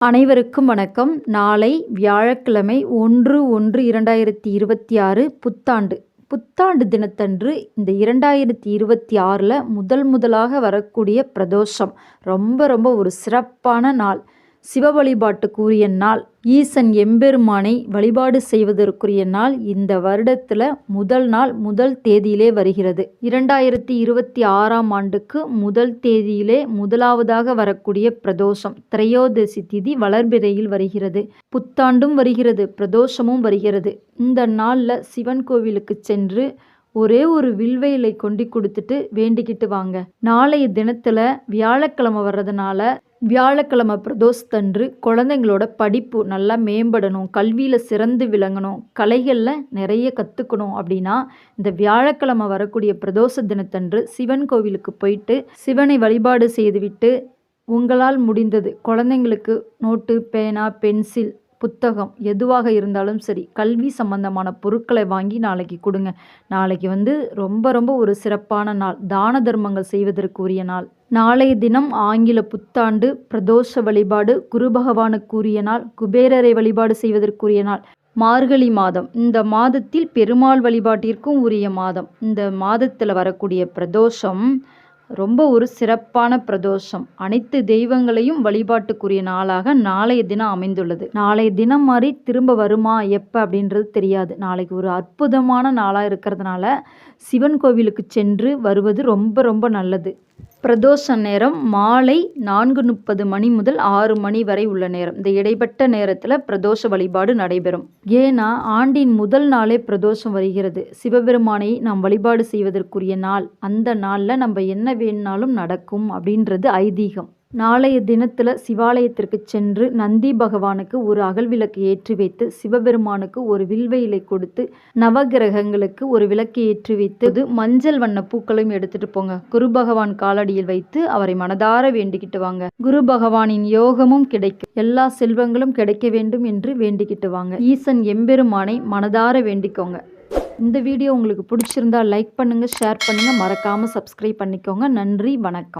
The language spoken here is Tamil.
அனைவருக்கும் வணக்கம். நாளை வியாழக்கிழமை 1/1/2026 புத்தாண்டு. புத்தாண்டு தினத்தன்று இந்த 2026ல் முதலாக வரக்கூடிய பிரதோஷம் ரொம்ப ஒரு சிறப்பான நாள். சிவ வழிபாட்டுக்குரிய நாள். ஈசன் எம்பெருமானை வழிபாடு செய்வதற்குரிய நாள். இந்த வருடத்தில் முதல் நாள் முதல் தேதியிலே வருகிறது. 2026ஆம் ஆண்டுக்கு முதல் தேதியிலே முதலாவதாக வரக்கூடிய பிரதோஷம் திரையோதசி திதி வளர்பிறையில் வருகிறது. புத்தாண்டும் வருகிறது, பிரதோஷமும் வருகிறது. இந்த நாளில் சிவன் கோவிலுக்கு சென்று ஒரே ஒரு வில்வ இலை கொண்டு கொடுத்துட்டு வேண்டிக்கிட்டு வாங்க. நாளைய தினத்தில் வியாழக்கிழமை வர்றதுனால வியாழக்கிழமை பிரதோஷத்தன்று குழந்தைங்களோட படிப்பு நல்லா மேம்படணும், கல்வியில் சிறந்து விளங்கணும், கலைகளில் நிறைய கற்றுக்கணும் அப்படின்னா இந்த வியாழக்கிழமை வரக்கூடிய பிரதோஷ தினத்தன்று சிவன் கோவிலுக்கு போயிட்டு சிவனை வழிபாடு செய்துவிட்டு உங்களால் முடிந்தது குழந்தைங்களுக்கு நோட்டு, பேனா, பென்சில், புத்தகம் எதுவாக இருந்தாலும் சரி கல்வி சம்பந்தமான பொருட்களை வாங்கி நாளைக்கு கொடுங்க. நாளைக்கு ரொம்ப ஒரு சிறப்பான நாள். தான தர்மங்கள் செய்வதற்கு உரிய நாள். நாளைய தினம் ஆங்கில புத்தாண்டு, பிரதோஷ வழிபாடு, குரு பகவானுக்குரிய நாள், குபேரரை வழிபாடு செய்வதற்குரிய நாள். மார்கழி மாதம். இந்த மாதத்தில் பெருமாள் வழிபாட்டிற்கும் உரிய மாதம். இந்த மாதத்தில் வரக்கூடிய பிரதோஷம் ரொம்ப ஒரு சிறப்பான பிரதோஷம். அனைத்து தெய்வங்களையும் வழிபாட்டுக்குரிய நாளாக நாளைய தினம் அமைந்துள்ளது. நாளைய தினம் மாதிரி திரும்ப வருமா எப்போ அப்படின்றது தெரியாது. நாளைக்கு ஒரு அற்புதமான நாளாக இருக்கிறதுனால சிவன் கோவிலுக்கு சென்று வருவது ரொம்ப நல்லது. பிரதோஷ நேரம் மாலை 4:30 மணி முதல் 6 மணி வரை உள்ள நேரம். இந்த இடைப்பட்ட நேரத்தில் பிரதோஷ வழிபாடு நடைபெறும். ஏன்னா ஆண்டின் முதல் நாளே பிரதோஷம் வருகிறது. சிவபெருமானை நாம் வழிபாடு செய்வதற்குரிய நாள். அந்த நாளில் நம்ம என்ன வேணுனாலும் நடக்கும் அப்படின்றது ஐதீகம். நாளைய தினத்தில் சிவாலயத்திற்கு சென்று நந்தி பகவானுக்கு ஒரு அகல் விளக்கு ஏற்றி வைத்து, சிவபெருமானுக்கு ஒரு வில்வ இலை கொடுத்து, நவகிரகங்களுக்கு ஒரு விளக்கு ஏற்றி வைத்து மஞ்சள் வண்ண பூக்களையும் எடுத்துட்டு போங்க. குரு பகவான் காலடியில் வைத்து அவரை மனதார வேண்டிக்கிட்டு வாங்க. குரு பகவானின் யோகமும் கிடைக்கும், எல்லா செல்வங்களும் கிடைக்க வேண்டும் என்று வேண்டிக்கிட்டு வாங்க. ஈசன் எம்பெருமானை மனதார வேண்டிக்கோங்க. இந்த வீடியோ உங்களுக்கு பிடிச்சிருந்தா லைக் பண்ணுங்க, ஷேர் பண்ணுங்க, மறக்காம சப்ஸ்கிரைப் பண்ணிக்கோங்க. நன்றி, வணக்கம்.